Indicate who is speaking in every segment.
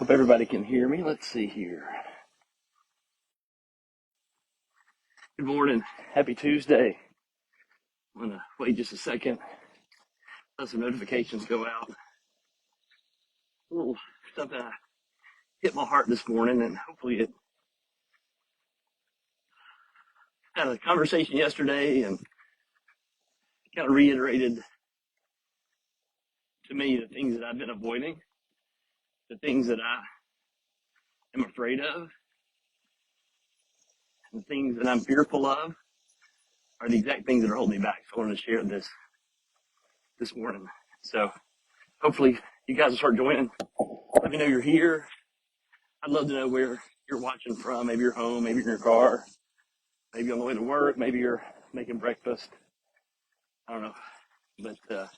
Speaker 1: Hope everybody can hear me. Let's see here. Good morning. Happy Tuesday. I'm going to wait just a second. Let some notifications go out. A little something hit my heart this morning, and hopefully it had a conversation yesterday and kind of reiterated to me the things that I've been avoiding, the things that I am afraid of, and the things that I'm fearful of are the exact things that are holding me back. So I wanted to share this morning. So hopefully you guys will start joining. Let me know you're here. I'd love to know where you're watching from. Maybe you're home, maybe you're in your car, maybe on the way to work, maybe you're making breakfast. I don't know. But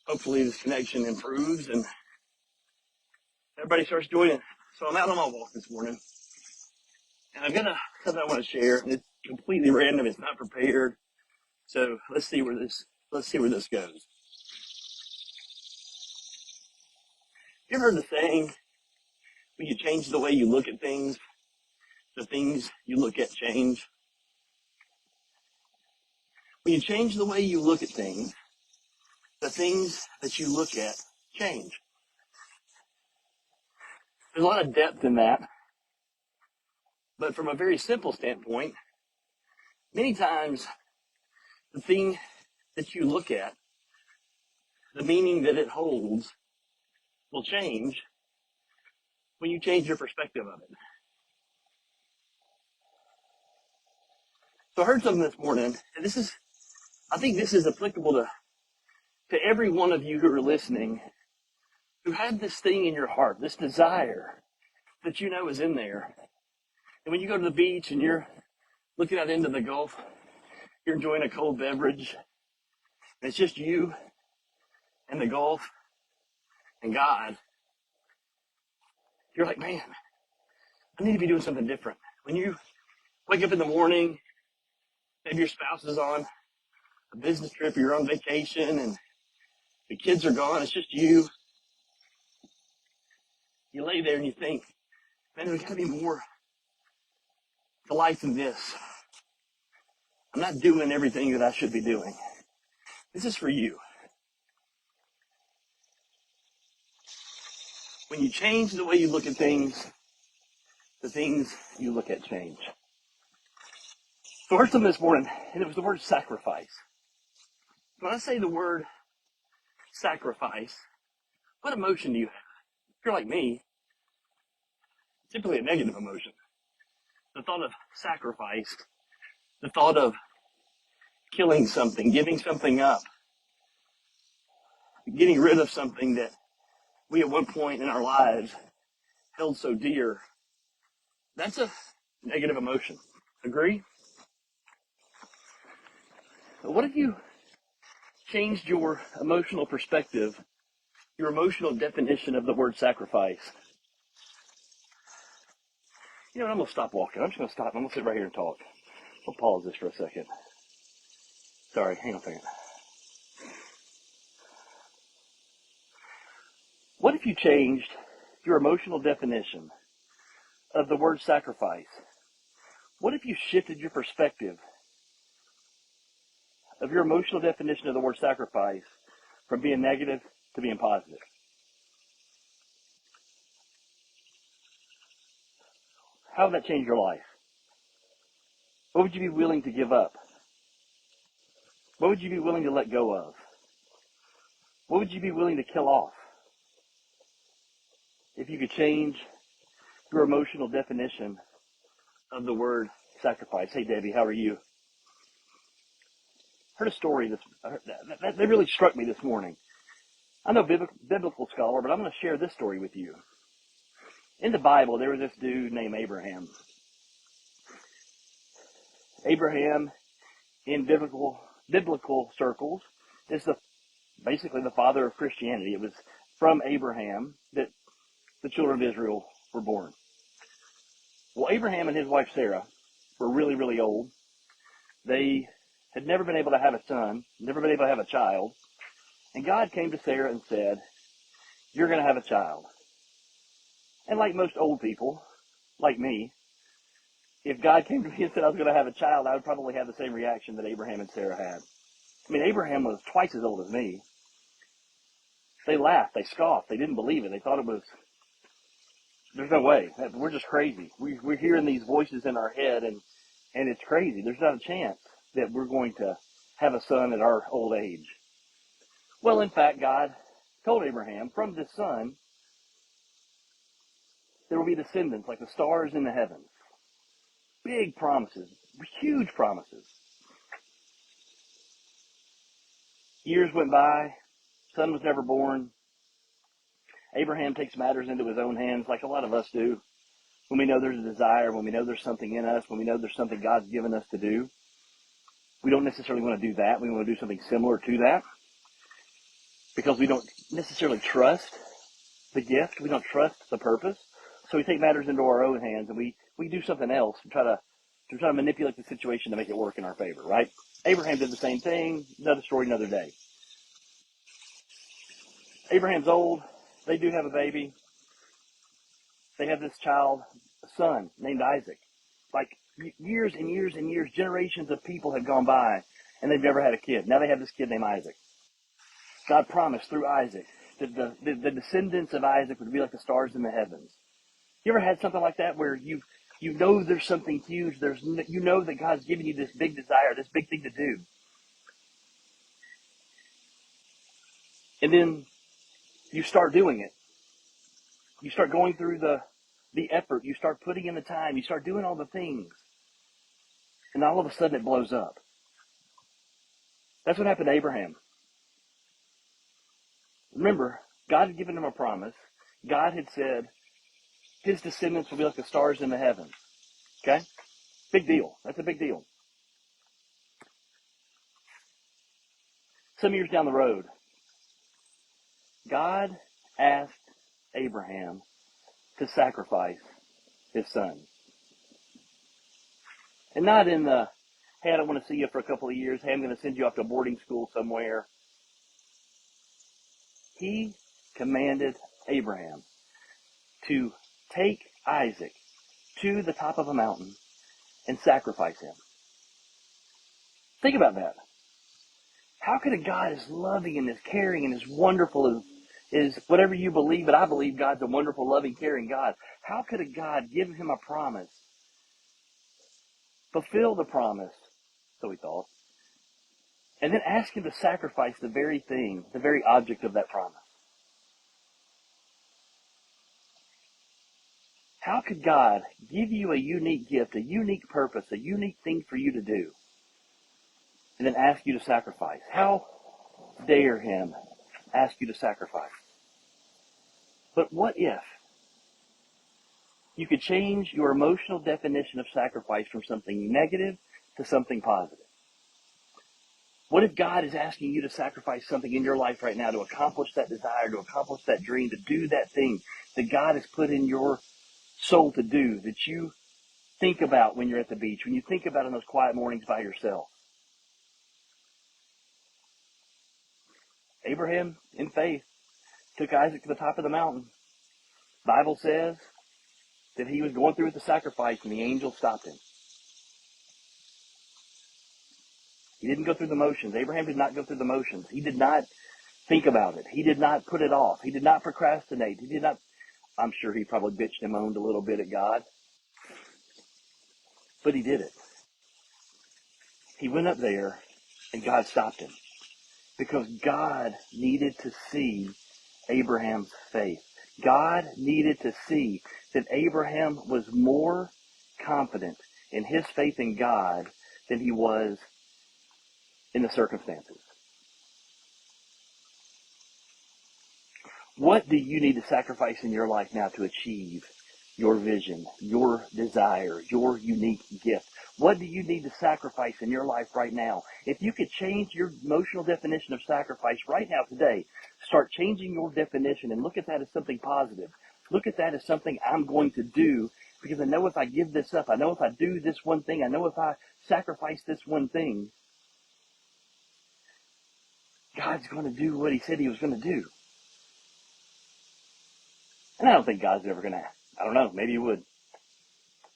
Speaker 1: hopefully this connection improves and everybody starts joining. So I'm out on my walk this morning. And I've got something I want to share. It's completely random. It's not prepared. So let's see where this goes. You ever heard the saying, when you change the way you look at things, the things you look at change? When you change the way you look at things, the things that you look at change. There's a lot of depth in that. But from a very simple standpoint, many times the thing that you look at, the meaning that it holds, will change when you change your perspective of it. So I heard something this morning, and I think this is applicable to every one of you who are listening, who have this thing in your heart, this desire that you know is in there. And when you go to the beach and you're looking out into the Gulf, you're enjoying a cold beverage, and it's just you and the Gulf and God, you're like, man, I need to be doing something different. When you wake up in the morning, maybe your spouse is on a business trip, or you're on vacation, and the kids are gone, it's just you. You lay there and you think, man, there's got to be more to life than this. I'm not doing everything that I should be doing. This is for you. When you change the way you look at things, the things you look at change. So I heard something this morning, and it was the word sacrifice. When I say the word sacrifice, what emotion do you have? If you're like me, typically a negative emotion. The thought of sacrifice, the thought of killing something, giving something up, getting rid of something that we at one point in our lives held so dear, that's a negative emotion. Agree? But what if you changed your emotional perspective, your emotional definition of the word sacrifice? You know what, I'm going to stop walking. I'm just going to stop. I'm going to sit right here and talk. I'll pause this for a second. Sorry, hang on a second. What if you changed your emotional definition of the word sacrifice? What if you shifted your perspective of your emotional definition of the word sacrifice from being negative to being positive? How would that change your life? What would you be willing to give up? What would you be willing to let go of? What would you be willing to kill off if you could change your emotional definition of the word sacrifice? Hey, Debbie, how are you? Heard a story that really struck me this morning. I'm no biblical scholar, but I'm going to share this story with you. In the Bible, there was this dude named Abraham. Abraham, in biblical circles, is basically the father of Christianity. It was from Abraham that the children of Israel were born. Well, Abraham and his wife Sarah were really, really old. They had never been able to have a son, never been able to have a child. And God came to Sarah and said, you're going to have a child. And like most old people, like me, if God came to me and said I was going to have a child, I would probably have the same reaction that Abraham and Sarah had. I mean, Abraham was twice as old as me. They laughed, they scoffed, they didn't believe it. They thought it was, there's no way. We're just crazy. We're hearing these voices in our head, and it's crazy. There's not a chance that we're going to have a son at our old age. Well, in fact, God told Abraham, from this son, there will be descendants like the stars in the heavens. Big promises, huge promises. Years went by, son was never born. Abraham takes matters into his own hands like a lot of us do. When we know there's a desire, when we know there's something in us, when we know there's something God's given us to do, we don't necessarily want to do that. We want to do something similar to that because we don't necessarily trust the gift. We don't trust the purpose. So we take matters into our own hands and we do something else to try to manipulate the situation to make it work in our favor, right? Abraham did the same thing. Another story, another day. Abraham's old. They do have a baby. They have this child, a son named Isaac. Like years and years and years, generations of people have gone by and they've never had a kid. Now they have this kid named Isaac. God promised through Isaac that the descendants of Isaac would be like the stars in the heavens. You ever had something like that where you know there's something huge, you know that God's giving you this big desire, this big thing to do, and then you start doing it. You start going through the effort. You start putting in the time. You start doing all the things, and all of a sudden it blows up. That's what happened to Abraham. Remember, God had given him a promise. God had said his descendants will be like the stars in the heavens. Okay? Big deal. That's a big deal. Some years down the road, God asked Abraham to sacrifice his son. And not in the, hey, I don't want to see you for a couple of years. Hey, I'm going to send you off to boarding school somewhere. He commanded Abraham to take Isaac to the top of a mountain and sacrifice him. Think about that. How could a God as loving and as caring and as wonderful as whatever you believe, but I believe God's a wonderful, loving, caring God. How could a God give him a promise, fulfill the promise, so he thought, and then ask him to sacrifice the very thing, the very object of that promise? How could God give you a unique gift, a unique purpose, a unique thing for you to do, and then ask you to sacrifice? How dare him ask you to sacrifice? But what if you could change your emotional definition of sacrifice from something negative to something positive? What if God is asking you to sacrifice something in your life right now to accomplish that desire, to accomplish that dream, to do that thing that God has put in your soul to do, that you think about when you're at the beach, when you think about in those quiet mornings by yourself? Abraham, in faith, took Isaac to the top of the mountain. The Bible says that he was going through with the sacrifice and the angel stopped him. He didn't go through the motions. Abraham did not go through the motions. He did not think about it. He did not put it off. He did not procrastinate. He did not, I'm sure he probably bitched and moaned a little bit at God, but he did it. He went up there and God stopped him because God needed to see Abraham's faith. God needed to see that Abraham was more confident in his faith in God than he was in the circumstances. What do you need to sacrifice in your life now to achieve your vision, your desire, your unique gift? What do you need to sacrifice in your life right now? If you could change your emotional definition of sacrifice right now today, start changing your definition and look at that as something positive. Look at that as something I'm going to do because I know if I give this up, I know if I do this one thing, I know if I sacrifice this one thing, God's going to do what he said he was going to do. And I don't think God's ever going to I don't know, maybe you would.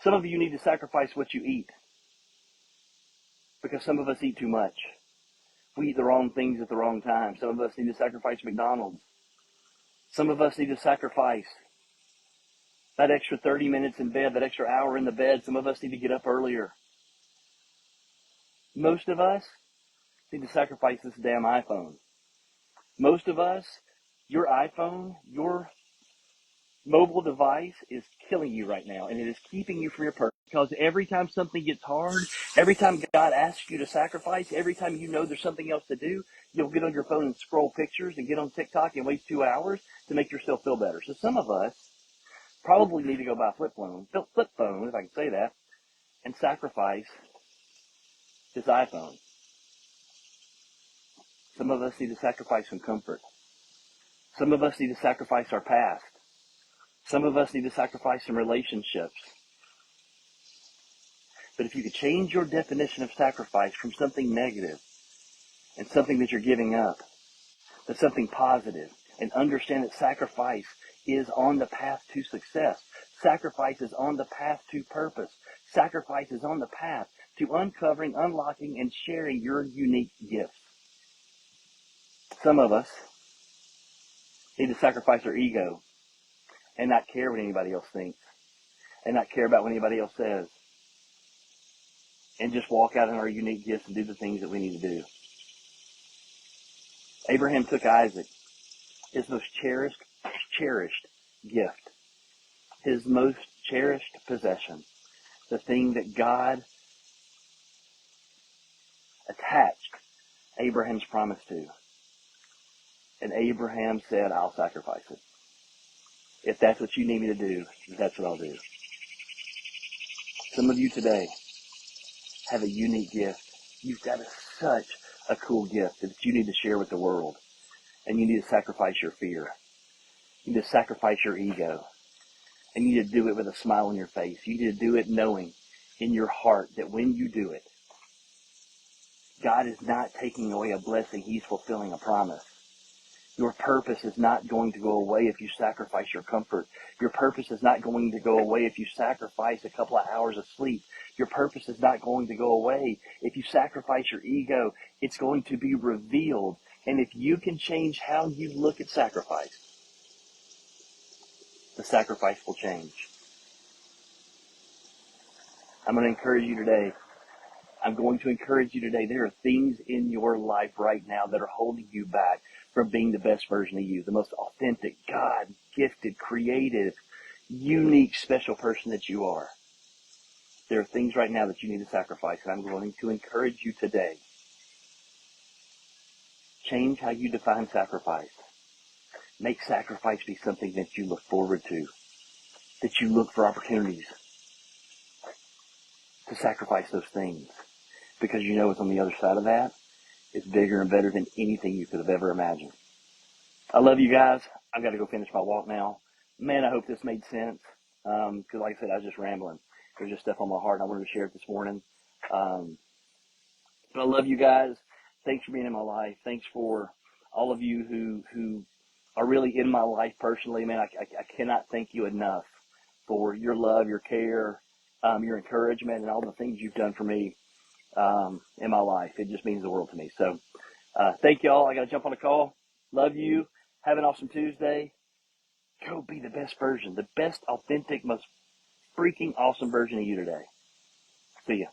Speaker 1: Some of you need to sacrifice what you eat because some of us eat too much. We eat the wrong things at the wrong time. Some of us need to sacrifice McDonald's. Some of us need to sacrifice that extra 30 minutes in bed, that extra hour in the bed. Some of us need to get up earlier. Most of us need to sacrifice this damn iPhone. Most of us, your iPhone, your mobile device is killing you right now, and it is keeping you from your purpose. Because every time something gets hard, every time God asks you to sacrifice, every time you know there's something else to do, you'll get on your phone and scroll pictures and get on TikTok and waste 2 hours to make yourself feel better. So some of us probably need to go buy a flip phone, if I can say that, and sacrifice this iPhone. Some of us need to sacrifice some comfort. Some of us need to sacrifice our past. Some of us need to sacrifice some relationships. But if you could change your definition of sacrifice from something negative and something that you're giving up to something positive, and understand that sacrifice is on the path to success. Sacrifice is on the path to purpose. Sacrifice is on the path to uncovering, unlocking, and sharing your unique gifts. Some of us need to sacrifice our ego and not care what anybody else thinks and not care about what anybody else says, and just walk out in our unique gifts and do the things that we need to do. Abraham took Isaac, his most cherished gift, his most cherished possession, the thing that God attached Abraham's promise to. And Abraham said, I'll sacrifice it. If that's what you need me to do, that's what I'll do. Some of you today have a unique gift. You've got such a cool gift that you need to share with the world. And you need to sacrifice your fear. You need to sacrifice your ego. And you need to do it with a smile on your face. You need to do it knowing in your heart that when you do it, God is not taking away a blessing. He's fulfilling a promise. Your purpose is not going to go away if you sacrifice your comfort. Your purpose is not going to go away if you sacrifice a couple of hours of sleep. Your purpose is not going to go away if you sacrifice your ego. It's going to be revealed. And if you can change how you look at sacrifice, the sacrifice will change. I'm going to encourage you today. There are things in your life right now that are holding you back from being the best version of you, the most authentic, God-gifted, creative, unique, special person that you are. There are things right now that you need to sacrifice, and I'm going to encourage you today. Change how you define sacrifice. Make sacrifice be something that you look forward to, that you look for opportunities to sacrifice those things, because you know what's on the other side of that is bigger and better than anything you could have ever imagined. I love you guys. I've got to go finish my walk now. Man, I hope this made sense. Because like I said, I was just rambling. There's just stuff on my heart, and I wanted to share it this morning. But I love you guys. Thanks for being in my life. Thanks for all of you who are really in my life personally. Man, I cannot thank you enough for your love, your care, your encouragement, and all the things you've done for me in my life. It just means the world to me. So thank you all. I got to jump on a call. Love you. Have an awesome Tuesday. Go be the best version, the best, authentic, most freaking awesome version of you today. See ya.